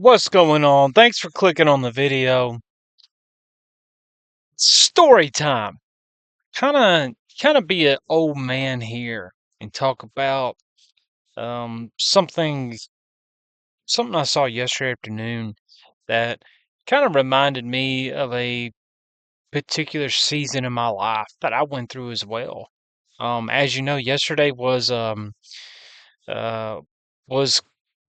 What's going on? Thanks for clicking on the video. Story time. Kind of be an old man here and talk about something I saw yesterday afternoon that kind of reminded me of a particular season in my life that I went through as well. As you know, yesterday uh was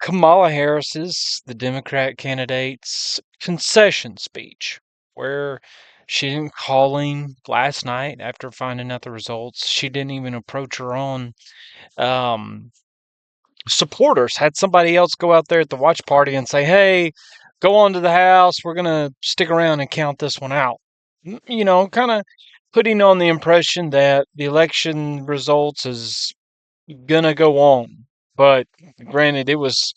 Kamala Harris's, the Democrat candidate's concession speech, where she didn't call him last night after finding out the results. She didn't even approach her own um, supporters. Had somebody else go out there at the watch party and say, "Hey, go on to the house. We're gonna stick around and count this one out." Kind of putting on the impression that the election results is gonna go on. But granted, it was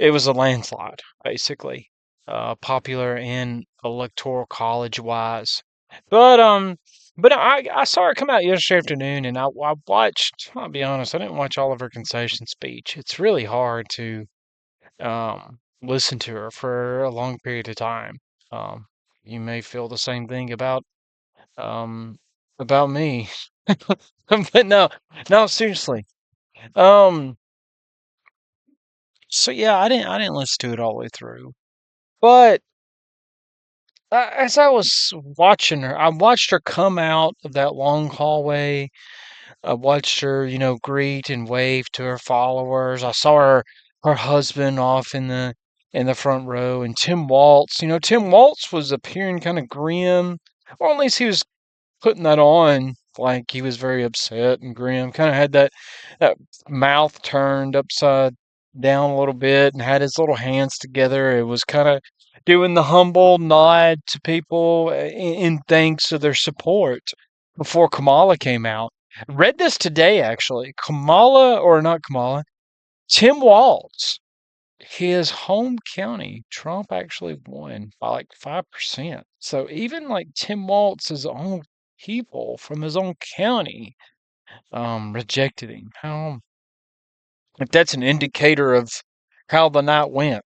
a landslide, basically, popular and electoral college wise. But I saw her come out yesterday afternoon, and I watched. I'll be honest, I didn't watch all of her concession speech. It's really hard to listen to her for a long period of time. Um, you may feel the same thing um about me, but no, seriously. Um, so yeah, I didn't listen to it all the way through. But as I was watching her, I watched her come out of that long hallway. I watched her, greet and wave to her followers. I saw her husband off in the front row, and Tim Waltz. Tim Waltz was appearing kind of grim, or at least he was putting that on like he was very upset and grim. Kind of had that mouth turned upside down a little bit and had his little hands together. It was kind of doing the humble nod to people in thanks of their support before Kamala came out. Read this today actually. Kamala or not Kamala, Tim Walz, his home county, Trump actually won by like 5%. So even like Tim Walz's own people from his own county rejected him. How if that's an indicator of how the night went.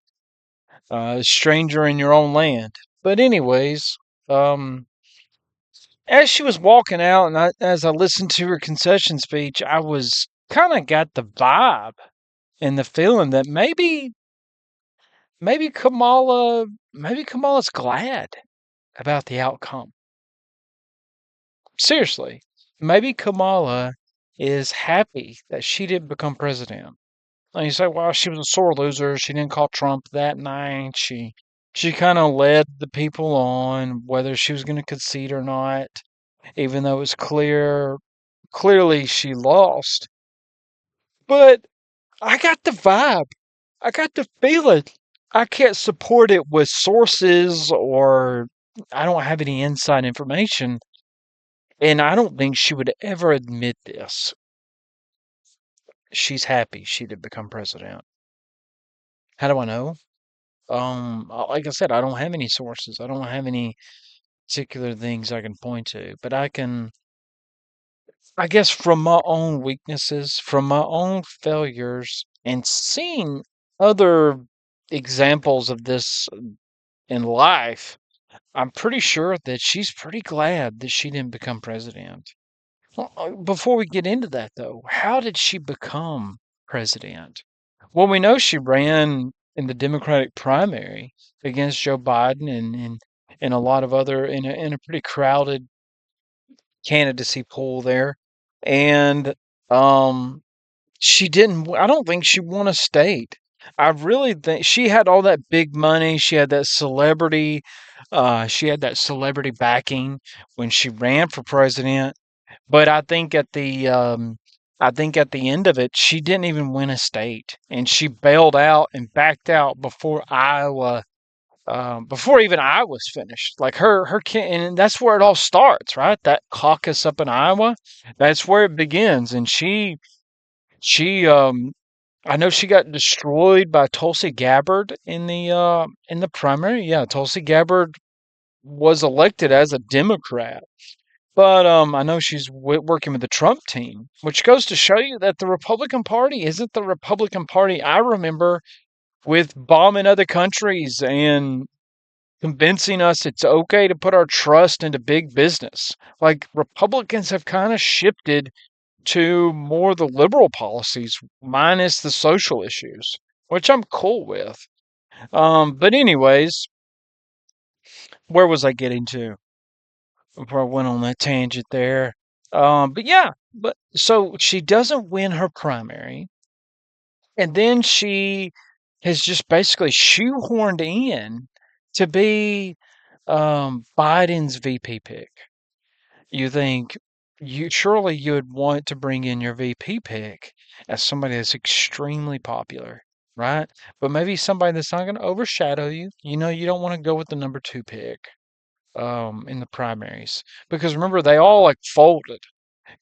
Stranger in your own land. But anyways, as she was walking out and as I listened to her concession speech, I was kind of got the vibe and the feeling that maybe Kamala's glad about the outcome. Seriously, maybe Kamala is happy that she didn't become president. And you say, well, she was a sore loser. She didn't call Trump that night. She kind of led the people on whether she was going to concede or not, even though it was clearly she lost. But I got the vibe. I got the feeling. I can't support it with sources or I don't have any inside information. And I don't think she would ever admit this. She's happy she did become president. How do I know? Like I said, I don't have any sources. I don't have any particular things I can point to, but I guess from my own weaknesses, from my own failures, and seeing other examples of this in life, I'm pretty sure that she's pretty glad that she didn't become president. Well, before we get into that, though, how did she become president? Well, we know she ran in the Democratic primary against Joe Biden and a lot of other in a pretty crowded candidacy pool there, and um, she didn't. I don't think she won a state. I really think she had all that big money. She had that celebrity. She had that celebrity backing when she ran for president. But I think at the end of it, she didn't even win a state, and she bailed out and backed out before even Iowa was finished. Like and that's where it all starts, right? That caucus up in Iowa, that's where it begins. And she, I know she got destroyed by Tulsi Gabbard in the primary. Yeah, Tulsi Gabbard was elected as a Democrat. But I know she's working with the Trump team, which goes to show you that the Republican Party isn't the Republican Party I remember with bombing other countries and convincing us it's okay to put our trust into big business. Like Republicans have kind of shifted to more the liberal policies minus the social issues, which I'm cool with. But anyways, where was I getting to before I went on that tangent there? But yeah, but so she doesn't win her primary, and then she has just basically shoehorned in to be Biden's VP pick. You think you'd want to bring in your VP pick as somebody that's extremely popular, right? But maybe somebody that's not going to overshadow you. You know, you don't want to go with the number two pick in the primaries because remember they all like folded.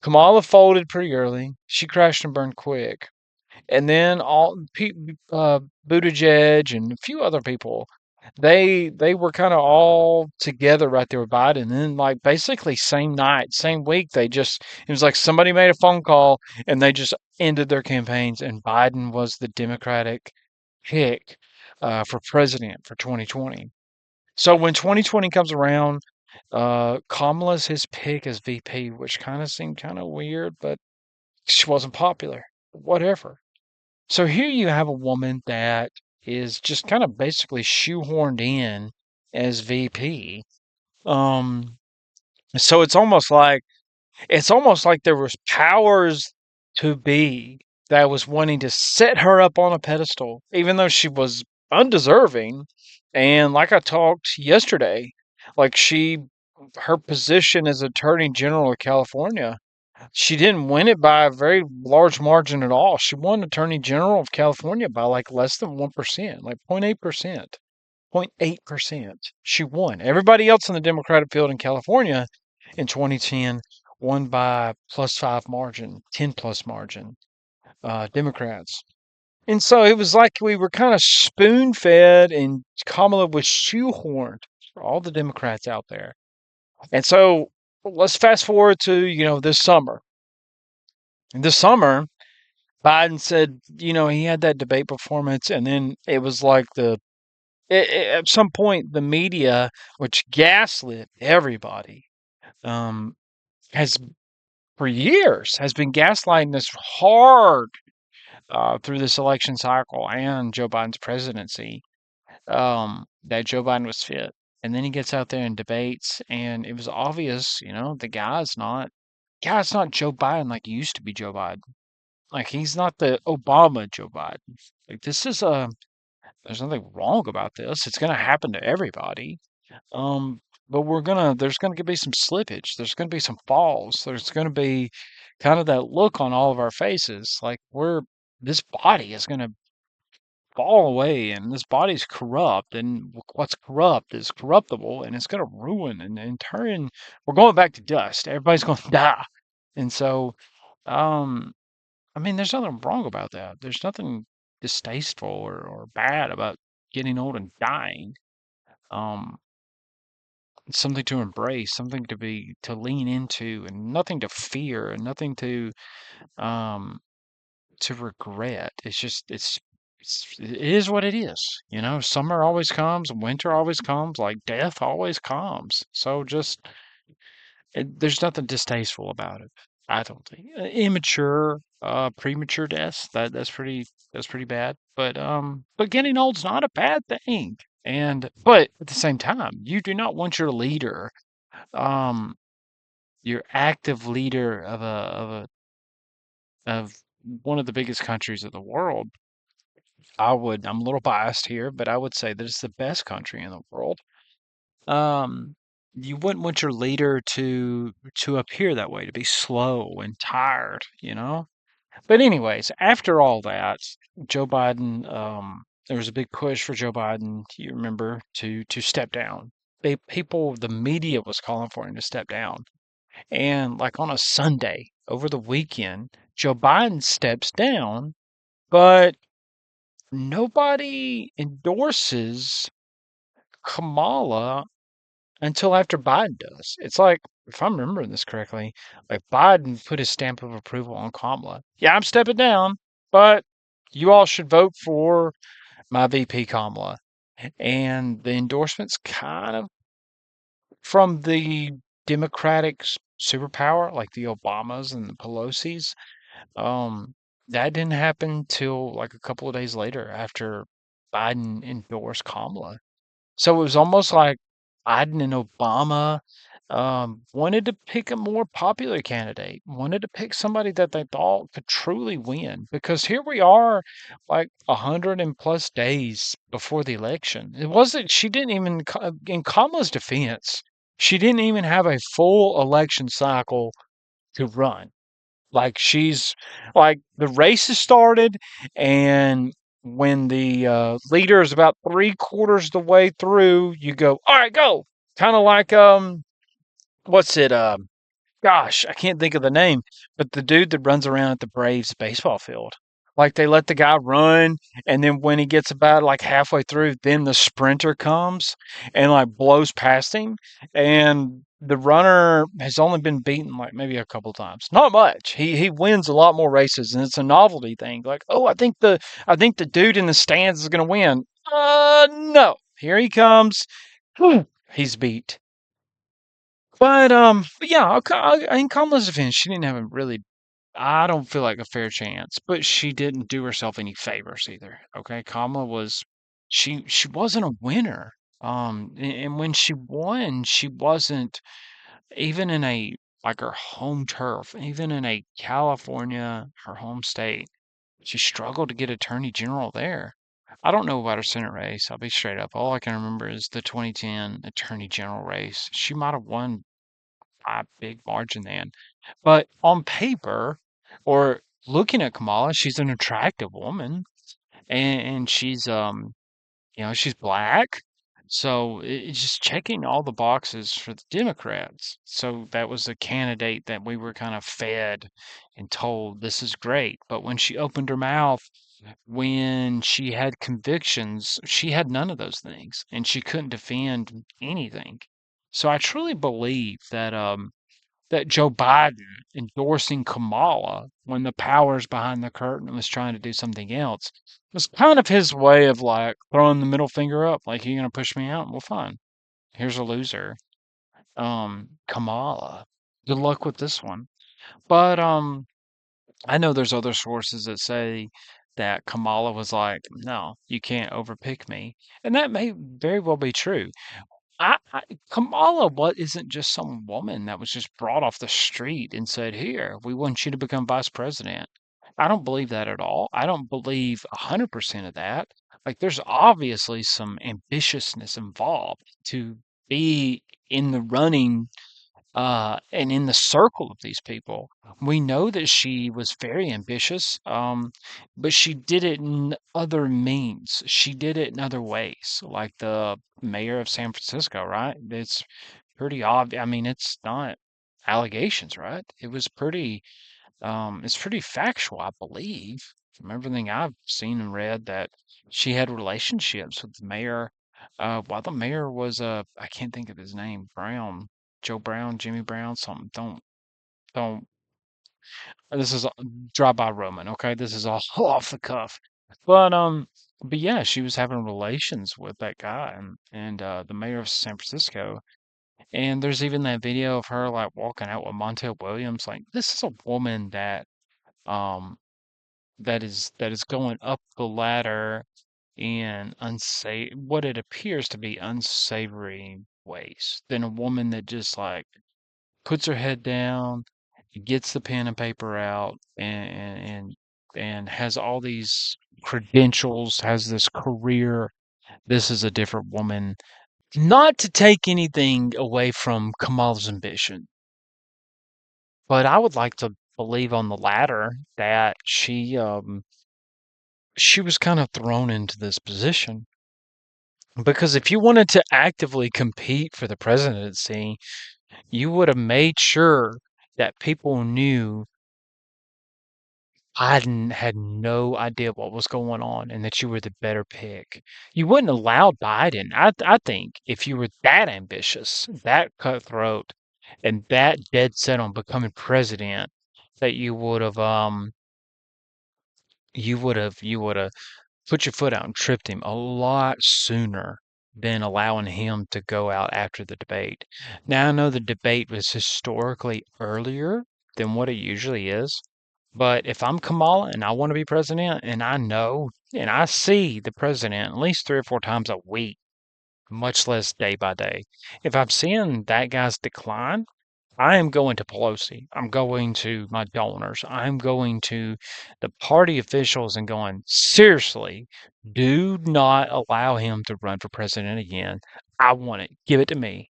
Kamala folded pretty early. She crashed and burned quick, and then Buttigieg and a few other people, they were kind of all together right there with Biden. And then like basically same night, same week, it was like somebody made a phone call and they just ended their campaigns, and Biden was the Democratic pick for president for 2020. So when 2020 comes around, Kamala's his pick as VP, which kind of seemed kind of weird, but she wasn't popular. Whatever. So here you have a woman that is just kind of basically shoehorned in as VP. Um, so it's almost like there was powers to be that was wanting to set her up on a pedestal, even though she was undeserving. And like I talked yesterday, like her position as Attorney General of California, she didn't win it by a very large margin at all. She won Attorney General of California by like less than 1%, like 0.8%. 0.8%. She won. Everybody else in the Democratic field in California in 2010 won by plus five margin, 10 plus margin, Democrats. And so it was like we were kind of spoon fed and Kamala was shoehorned for all the Democrats out there. And so let's fast forward to, this summer. This summer, Biden said, he had that debate performance, and then it was like at some point, the media, which gaslit everybody, um, has for years has been gaslighting this hard through this election cycle and Joe Biden's presidency, that Joe Biden was fit. And then he gets out there and debates, and it was obvious, the guy's not Joe Biden like he used to be Joe Biden. Like he's not the Obama Joe Biden. Like this is there's nothing wrong about this. It's going to happen to everybody. Um, but there's going to be some slippage. There's going to be some falls. There's going to be kind of that look on all of our faces, like this body is going to fall away, and this body's corrupt, and what's corrupt is corruptible, and it's going to ruin and turn. We're going back to dust. Everybody's going to die, and so, um, I mean, there's nothing wrong about that. There's nothing distasteful or bad about getting old and dying. Um, it's something to embrace, something to lean into, and nothing to fear, and nothing um to regret. It is what it is. Summer always comes, winter always comes, like death always comes. So there's nothing distasteful about it. I don't think immature, premature deaths. That's pretty bad. But getting old's not a bad thing. But at the same time, you do not want um, your active leader of one of the biggest countries of the world. I'm a little biased here, but I would say that it's the best country in the world. Um, you wouldn't want your leader to appear that way, to be slow and tired. But anyways, after all that, Joe Biden, there was a big push for Joe Biden, you remember, to step down. The media was calling for him to step down. And like on a Sunday over the weekend, Joe Biden steps down, but nobody endorses Kamala until after Biden does. It's like, if I'm remembering this correctly, like Biden put his stamp of approval on Kamala. Yeah, I'm stepping down, but you all should vote for my VP Kamala, and the endorsements kind of from the Democratic superpower, like the Obamas and the Pelosi's. That didn't happen till like a couple of days later after Biden endorsed Kamala. So it was almost like Biden and Obama wanted to pick a more popular candidate, wanted to pick somebody that they thought could truly win. Because here we are, like 100 and plus days before the election. It wasn't, she didn't even, in Kamala's defense, she didn't even have a full election cycle to run. Like she's like the race has started, and when the leader is about three quarters the way through, you go, all right, go. Kind of like what's it? Gosh, I can't think of the name, but the dude that runs around at the Braves baseball field. Like they let the guy run, and then when he gets about like halfway through, then the sprinter comes and like blows past him. And the runner has only been beaten like maybe a couple times. Not much. He wins a lot more races, and it's a novelty thing. Like, oh, I think the dude in the stands is gonna win. No. Here he comes. He's beat. But yeah, in Kamala's defense, she didn't have a really, I don't feel like a fair chance, but she didn't do herself any favors either. Okay, Kamala was, she wasn't a winner. And when she won, she wasn't even in a like her home turf, even in a California, her home state. She struggled to get attorney general there. I don't know about her Senate race. I'll be straight up. All I can remember is the 2010 attorney general race. She might have won a big margin then. But on paper, or looking at Kamala, she's an attractive woman, and she's she's black. So it's just checking all the boxes for the Democrats. So that was a candidate that we were kind of fed and told this is great. But when she opened her mouth, when she had convictions, she had none of those things, and she couldn't defend anything. So I truly believe that Joe Biden endorsing Kamala when the powers behind the curtain was trying to do something else was kind of his way of like throwing the middle finger up, like you're gonna push me out? Well, fine. Here's a loser. Kamala. Good luck with this one. But I know there's other sources that say that Kamala was like, no, you can't overpick me. And that may very well be true. I Kamala what isn't just some woman that was just brought off the street and said, "Here, we want you to become vice president." I don't believe that at all. I don't believe 100% of that. Like, there's obviously some ambitiousness involved to be in the running and in the circle of these people. We know that she was very ambitious, but she did it in other means. She did it in other ways, like the mayor of San Francisco, right? It's pretty obvious. I mean, it's not allegations, right? It's pretty factual, I believe, from everything I've seen and read, that she had relationships with the mayor. While the mayor was, I can't think of his name, Brown, Joe Brown, Jimmy Brown, something. Don't. This is drive by Roman, okay? This is all off the cuff. But um, but yeah, she was having relations with that guy and the mayor of San Francisco. And there's even that video of her like walking out with Montel Williams. Like, this is a woman um that is going up the ladder in what it appears to be unsavory ways, than a woman that just like puts her head down, gets the pen and paper out, and has all these credentials, has this career. This is a different woman. Not to take anything away from Kamal's ambition, but I would like to believe on the latter that she was kind of thrown into this position because if you wanted to actively compete for the presidency, you would have made sure that people knew Biden had no idea what was going on and that you were the better pick. You wouldn't allow Biden. I think if you were that ambitious, that cutthroat, and that dead set on becoming president, that you would have put your foot out and tripped him a lot sooner than allowing him to go out after the debate. Now, I know the debate was historically earlier than what it usually is, but if I'm Kamala and I want to be president and I know and I see the president at least 3 or 4 times a week, much less day by day, if I'm seeing that guy's decline, I am going to Pelosi. I'm going to my donors. I'm going to the party officials and going, seriously, do not allow him to run for president again. I want it. Give it to me.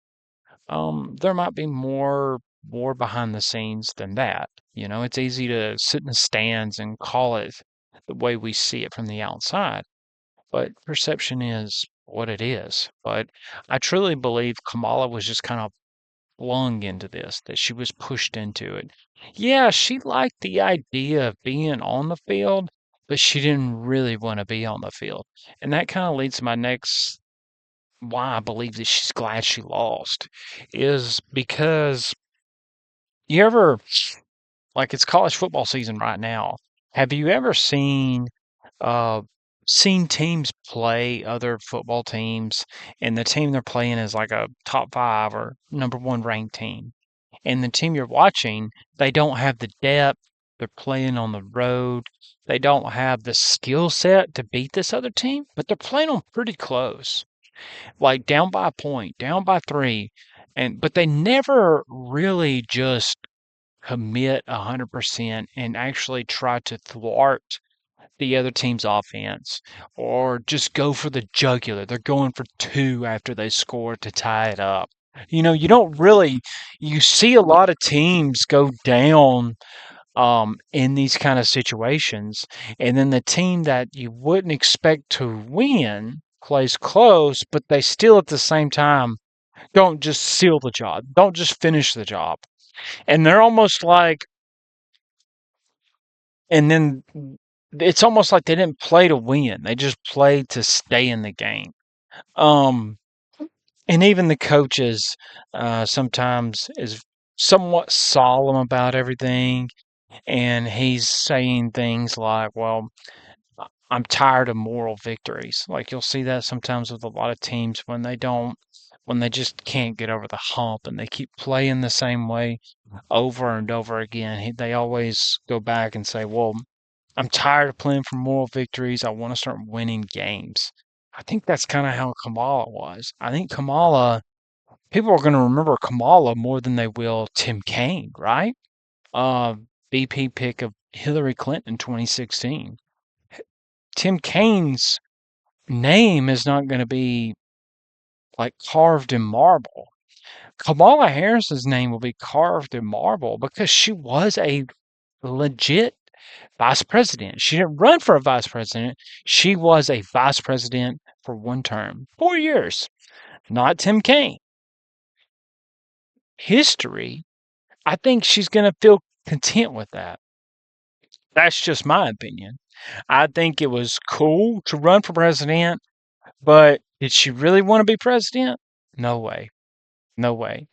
There might be more behind the scenes than that. You know, it's easy to sit in the stands and call it the way we see it from the outside, but perception is what it is. But I truly believe Kamala was just kind of flung into this, that she was pushed into it. Yeah, she liked the idea of being on the field, but she didn't really want to be on the field. And that kind of leads to my next why I believe that she's glad she lost is because you ever, like it's college football season right now. Have you ever uh seen teams play other football teams and the team they're playing is like a top 5 or number 1 ranked team? And the team you're watching, they don't have the depth. They're playing on the road. They don't have the skill set to beat this other team, but they're playing them pretty close, like down by a point, down by 3. But they never really just commit 100% and actually try to thwart the other team's offense or just go for the jugular. They're going for 2 after they score to tie it up. You know, you don't really you see a lot of teams go down in these kind of situations, and then the team that you wouldn't expect to win plays close, but they still at the same time don't just seal the job, don't just finish the job. And they're almost like and then it's almost like they didn't play to win. They just played to stay in the game. Um, and even the coaches sometimes is somewhat solemn about everything, and he's saying things like, "Well, I'm tired of moral victories." Like you'll see that sometimes with a lot of teams when they just can't get over the hump and they keep playing the same way over and over again. They always go back and say, "Well, I'm tired of playing for moral victories. I want to start winning games." I think that's kind of how Kamala was. I think Kamala, people are going to remember Kamala more than they will Tim Kaine, right? Uh, VP pick of Hillary Clinton in 2016. Tim Kaine's name is not going to be like carved in marble. Kamala Harris's name will be carved in marble because she was a legit vice president. She didn't run for a vice president. She was a vice president for 1 term, 4 years, not Tim Kaine. History, I think she's going to feel content with that. That's just my opinion. I think it was cool to run for president, but did she really want to be president? No way. No way.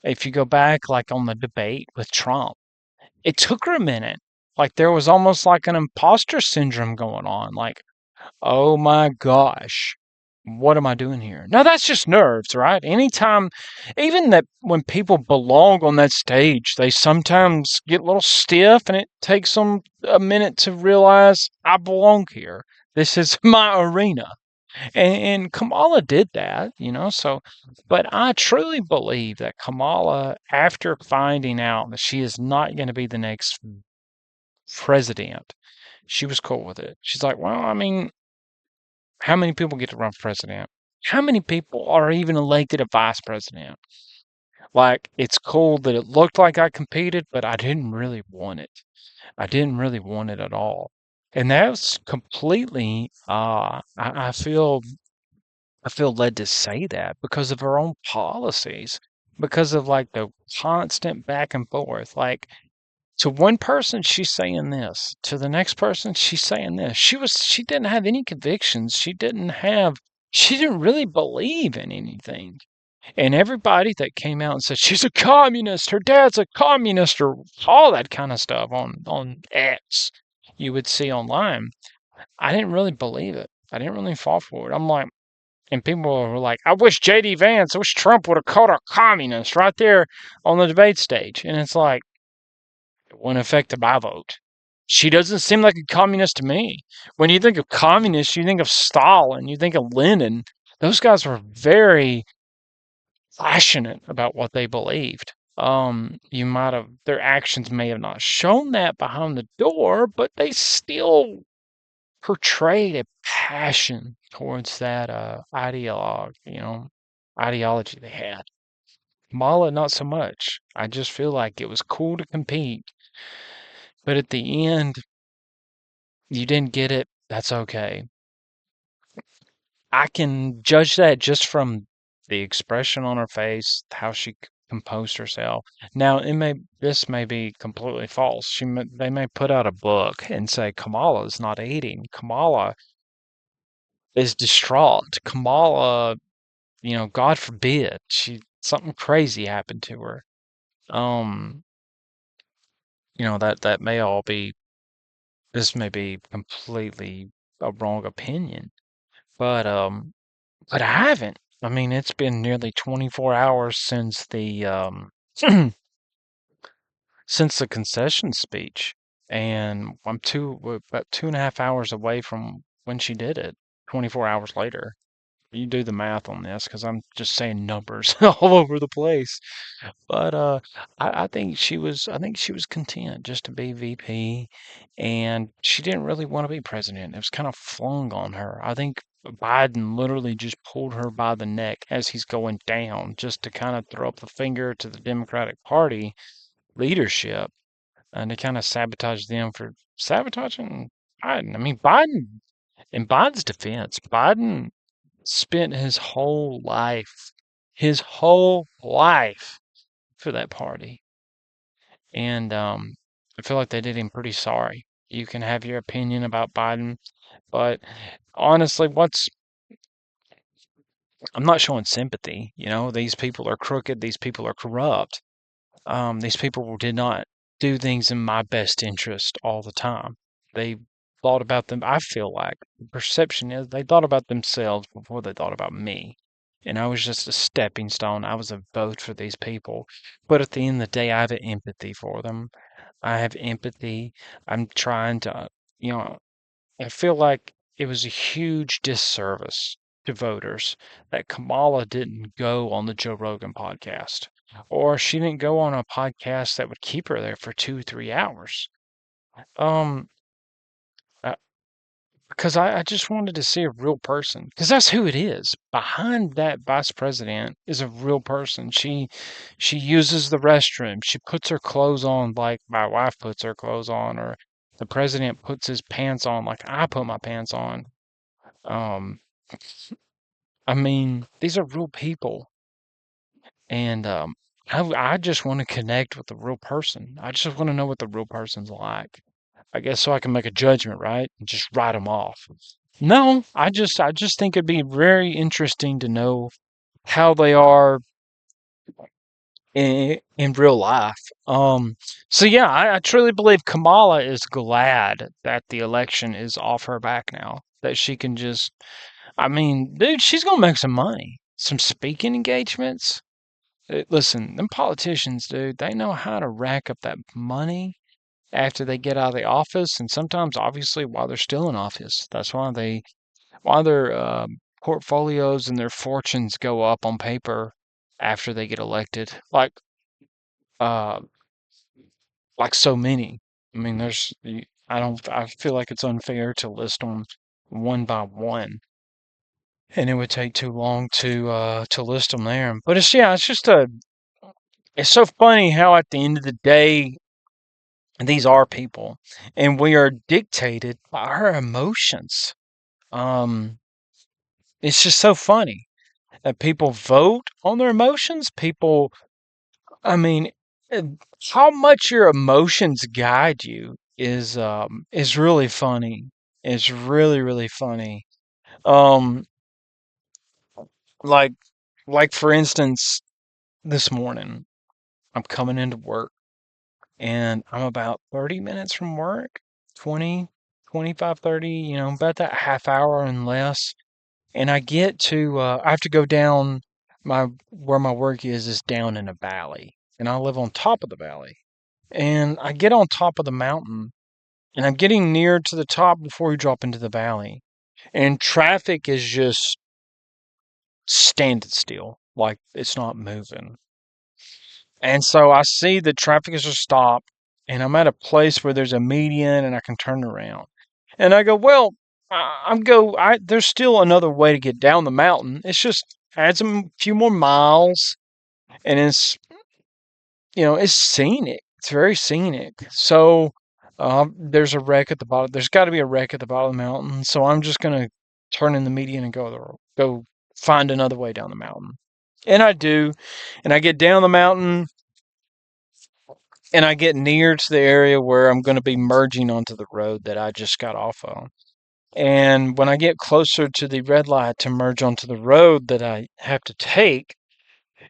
If you go back, like on the debate with Trump, it took her a minute. Like there was almost like an imposter syndrome going on. Like, oh my gosh, what am I doing here? Now that's just nerves, right? Anytime, even that when people belong on that stage, they sometimes get a little stiff and it takes them a minute to realize I belong here. This is my arena. And Kamala did that, you know. So, but I truly believe that Kamala, after finding out that she is not going to be the next president, she was cool with it. She's like, well, I mean, how many people get to run for president? How many people are even elected a vice president? Like, it's cool that it looked like I competed, but I didn't really want it. I didn't really want it at all. And that's completely, I feel led to say that because of her own policies, because of like the constant back and forth. Like to one person, she's saying this, to the next person, she's saying this. She didn't have any convictions. She didn't really believe in anything. And everybody that came out and said she's a communist, her dad's a communist, or all that kind of stuff on X, you would see online. I didn't really believe it. I didn't really fall for it. I'm like, and people were like, I wish JD Vance, I wish Trump would have called her communist right there on the debate stage. And it's like, it wouldn't affect my vote. She doesn't seem like a communist to me. When you think of communists, you think of Stalin, you think of Lenin. Those guys were very passionate about what they believed. You might have, their actions may have not shown that behind the door, but they still portrayed a passion towards that ideology they had. Mala, not so much. I just feel like it was cool to compete, but at the end, you didn't get it. That's okay. I can judge that just from the expression on her face, how she composed herself. Now, this may be completely false. They may put out a book and say Kamala is not eating. Kamala is distraught. Kamala, God forbid, something crazy happened to her. Um, that may all be. This may be completely a wrong opinion, but but I haven't. I mean, it's been nearly 24 hours since the since the concession speech, and we're about 2.5 hours away from when she did it. 24 hours later. You do the math on this because I'm just saying numbers all over the place. But I think she was content just to be VP, and she didn't really want to be president. It was kind of flung on her. I think Biden literally just pulled her by the neck as he's going down, just to kind of throw up the finger to the Democratic Party leadership and to kind of sabotage them for sabotaging Biden. I mean, in Biden's defense, Biden spent his whole life for that party. And I feel like they did him pretty sorry. You can have your opinion about Biden, but honestly, I'm not showing sympathy. These people are crooked, these people are corrupt. These people did not do things in my best interest all the time. They thought about them. I feel like the perception is they thought about themselves before they thought about me. And I was just a stepping stone. I was a vote for these people. But at the end of the day, I have empathy for them. I have empathy. I'm trying to, you know, I feel like it was a huge disservice to voters that Kamala didn't go on the Joe Rogan podcast, or she didn't go on a podcast that would keep her there for 2, 3 hours. Um, uh, because I just wanted to see a real person, because that's who it is. Behind that vice president is a real person. She uses the restroom. She puts her clothes on like my wife puts her clothes on, or the president puts his pants on like I put my pants on. Um, I mean, these are real people, and I just want to connect with the real person. I just want to know what the real person's like. I guess so I can make a judgment, right? And just write them off. No, I just think it'd be very interesting to know how they are in real life. So yeah, I truly believe Kamala is glad that the election is off her back now. That she can just, I mean, dude, she's gonna make some money, some speaking engagements. Listen, them politicians, dude, they know how to rack up that money after they get out of the office, and sometimes, obviously, while they're still in office. That's why their portfolios and their fortunes go up on paper after they get elected. Uh, like so many. I mean, I don't. I feel like it's unfair to list them one by one, and it would take too long to list them there. But it's so funny how at the end of the day, these are people, and we are dictated by our emotions. Um, it's just so funny that people vote on their emotions. I mean, uh, how much your emotions guide you is really funny. It's really really funny. Um, like for instance, this morning I'm coming into work and I'm about 30 minutes from work, 20, 25, 30, about that half hour and less. And I have to go down where my work is down in a valley. And I live on top of the valley. And I get on top of the mountain and I'm getting near to the top before you drop into the valley. And traffic is just standing still, like it's not moving. And so I see the traffic is just stopped, and I'm at a place where there's a median and I can turn around. And I go, well, there's still another way to get down the mountain. It's just adds a few more miles, and it's scenic. It's very scenic. So there's a wreck at the bottom. There's got to be a wreck at the bottom of the mountain. So I'm just gonna turn in the median and go find another way down the mountain. And I do, and I get down the mountain and I get near to the area where I'm going to be merging onto the road that I just got off on. And when I get closer to the red light to merge onto the road that I have to take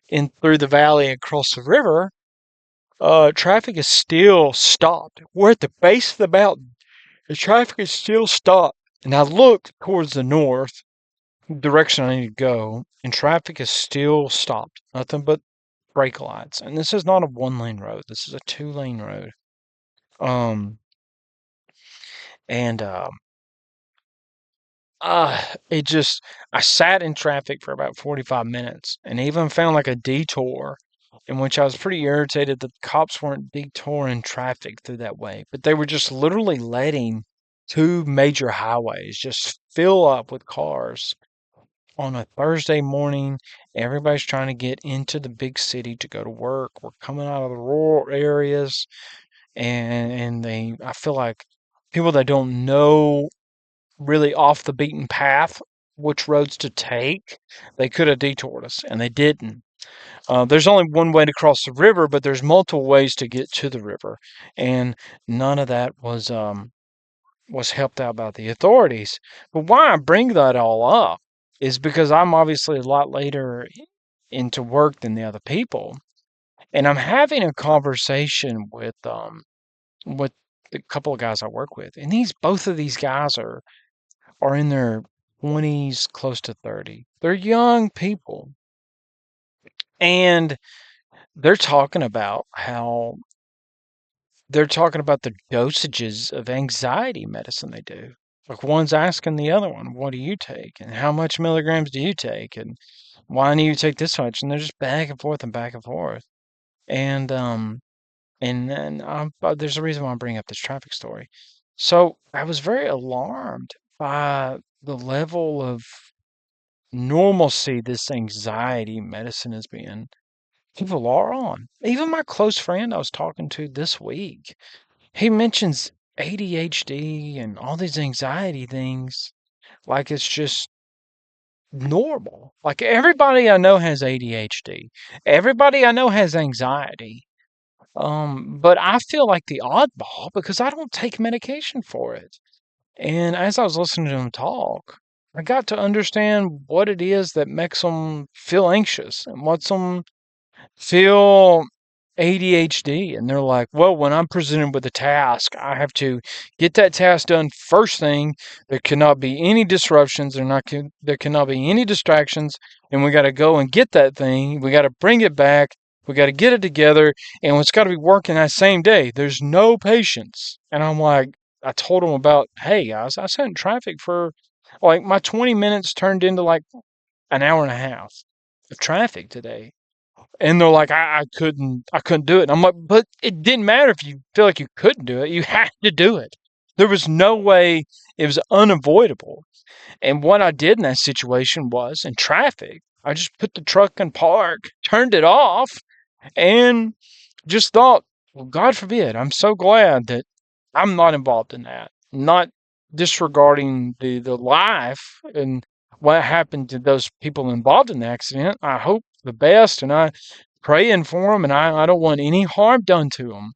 in through the valley and across the river, traffic is still stopped. We're at the base of the mountain. The traffic is still stopped. And I look towards the north, direction I need to go, and traffic is still stopped. Nothing but brake lights. And this is not a one-lane road. This is a two-lane road. Um, and it just I sat in traffic for about 45 minutes and even found like a detour in which I was pretty irritated that the cops weren't detouring traffic through that way, but they were just literally letting two major highways just fill up with cars on a Thursday morning. Everybody's trying to get into the big city to go to work. We're coming out of the rural areas, and I feel like people that don't know really off the beaten path which roads to take, they could have detoured us, and they didn't. There's only one way to cross the river, but there's multiple ways to get to the river, and none of that was helped out by the authorities. But why I bring that all up is because I'm obviously a lot later into work than the other people, and I'm having a conversation with the couple of guys I work with, and these both of these guys are in their 20s, close to 30. They're young people. And they're talking about how they're talking about the dosages of anxiety medicine they do. Like one's asking the other one, what do you take? And how much milligrams do you take? And why do you take this much? And they're just back and forth and back and forth. And there's a reason why I'm bringing up this traffic story. So I was very alarmed by the level of normalcy this anxiety medicine is being people are on. Even my close friend I was talking to this week, he mentions ADHD and all these anxiety things like it's just normal. Like everybody I know has ADHD. Everybody I know has anxiety. But I feel like the oddball because I don't take medication for it. And as I was listening to him talk, I got to understand what it is that makes them feel anxious and what's them feel ADHD. And they're like, well, when I'm presented with a task, I have to get that task done first thing. There cannot be any disruptions. There cannot be any distractions. And we got to go and get that thing. We got to bring it back. We got to get it together. And it's got to be working that same day. There's no patience. And I'm like, I told them about, hey guys, I sat in traffic for like my 20 minutes turned into like an hour and a half of traffic today. And they're like, I couldn't do it. And I'm like, but it didn't matter if you feel like you couldn't do it. You had to do it. There was no way. It was unavoidable. And what I did in that situation was in traffic, I just put the truck in park, turned it off, and just thought, well, God forbid. I'm so glad that I'm not involved in that. Not disregarding the life and what happened to those people involved in the accident. I hope the best, and I praying for them, and I don't want any harm done to them.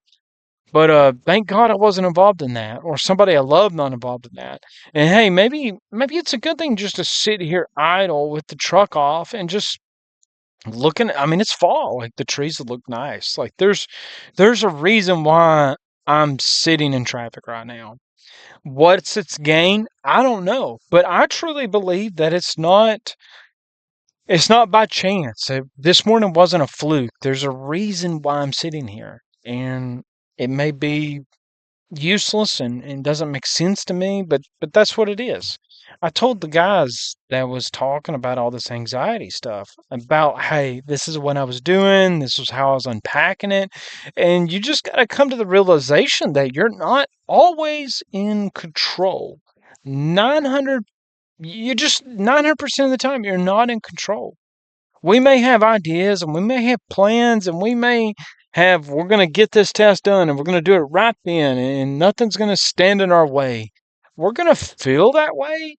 But thank God I wasn't involved in that, or somebody I love not involved in that. And hey, maybe it's a good thing just to sit here idle with the truck off and just looking. I mean, it's fall, like the trees look nice. Like there's a reason why I'm sitting in traffic right now. What's its gain? I don't know. But I truly believe that it's not by chance. This morning wasn't a fluke. There's a reason why I'm sitting here. And it may be useless and doesn't make sense to me, but that's what it is. I told the guys that was talking about all this anxiety stuff about, hey, this is what I was doing, this was how I was unpacking it, and you just got to come to the realization that you're not always in control. 900 you just 900% of the time you're not in control. We may have ideas and we may have plans and we may have, we're going to get this test done and we're going to do it right then and nothing's going to stand in our way. We're going to feel that way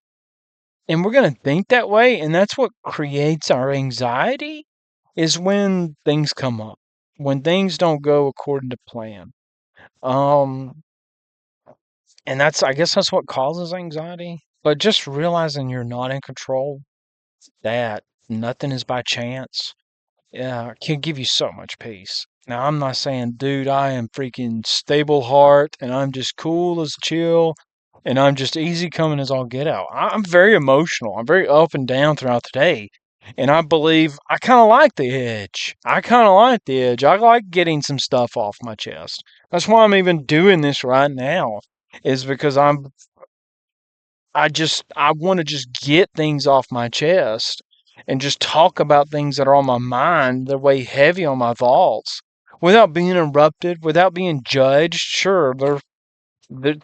and we're going to think that way. And that's what creates our anxiety is when things come up, when things don't go according to plan. Um, and I guess that's what causes anxiety. But just realizing you're not in control, that nothing is by chance. Yeah, can give you so much peace. Now, I'm not saying, dude, I am freaking stable heart and I'm just cool as chill and I'm just easy coming as all get out. I'm very emotional. I'm very up and down throughout the day. And I believe I kind of like the edge. I kind of like the edge. I like getting some stuff off my chest. That's why I'm even doing this right now, is because I want to just get things off my chest and just talk about things that are on my mind that weigh heavy on my thoughts without being interrupted, without being judged. Sure, the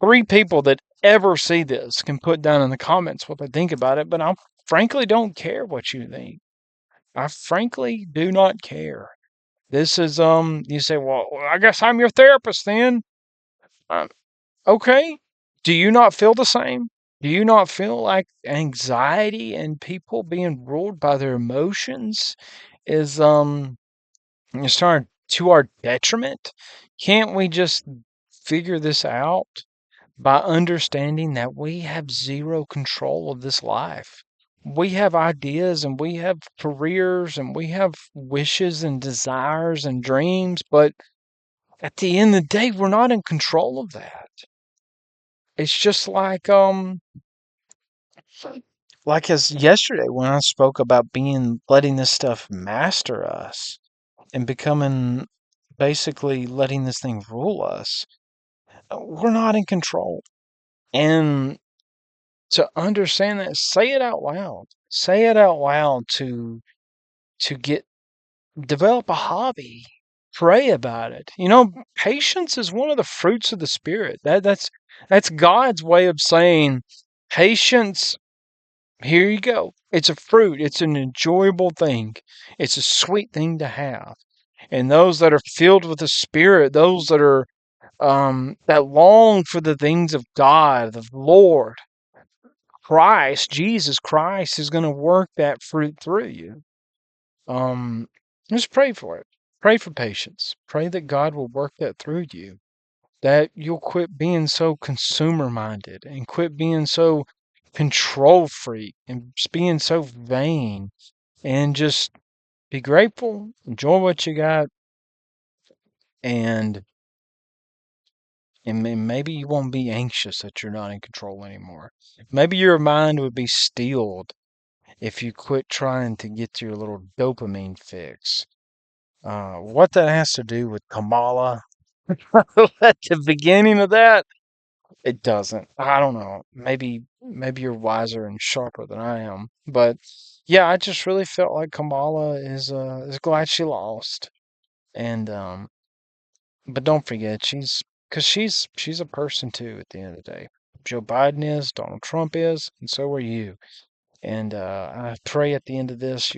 three people that ever see this can put down in the comments what they think about it, but I frankly don't care what you think. I frankly do not care. This is you say, well, I guess I'm your therapist then. Um, Okay. Do you not feel the same? Do you not feel like anxiety and people being ruled by their emotions is starting to our detriment? Can't we just figure this out by understanding that we have zero control of this life? We have ideas and we have careers and we have wishes and desires and dreams, but at the end of the day, we're not in control of that. It's just like as yesterday when I spoke about letting this stuff master us and becoming basically letting this thing rule us. We're not in control. And to understand that, say it out loud. Say it out loud to get develop a hobby. Pray about it. Patience is one of the fruits of the spirit. That's God's way of saying patience. Here you go. It's a fruit. It's an enjoyable thing. It's a sweet thing to have. And those that are filled with the Spirit, those that long for the things of God, the Lord, Christ, Jesus Christ is going to work that fruit through you. Um, just pray for it. Pray for patience. Pray that God will work that through you. That you'll quit being so consumer minded and quit being so control freak and just being so vain and just be grateful, enjoy what you got, and maybe you won't be anxious that you're not in control anymore. Maybe your mind would be stilled if you quit trying to get your little dopamine fix. What that has to do with Kamala at the beginning of that, it doesn't. I don't know. Maybe you're wiser and sharper than I am. But yeah, I just really felt like Kamala is glad she lost. And but don't forget because she's a person too at the end of the day. Joe Biden is, Donald Trump is, and so are you. And I pray at the end of this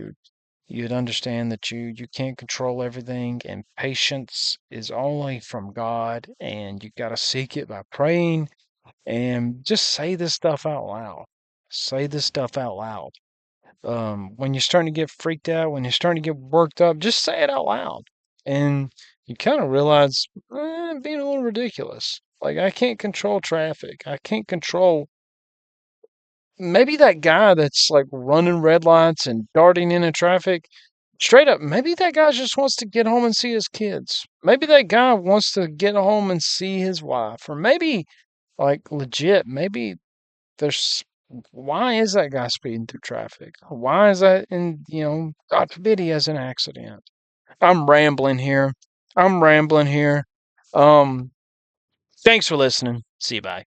you'd understand that you can't control everything and patience is only from God and you got to seek it by praying and just say this stuff out loud. Say this stuff out loud. When you're starting to get freaked out, when you're starting to get worked up, just say it out loud. And you kind of realize, being a little ridiculous. Like, I can't control traffic. I can't control maybe that guy that's like running red lights and darting into traffic. Straight up, maybe that guy just wants to get home and see his kids. Maybe that guy wants to get home and see his wife. Or maybe Like, legit, maybe there's why is that guy speeding through traffic? Why is that God forbid he has an accident. I'm rambling here. I'm rambling here. Um, Thanks for listening. See you, bye.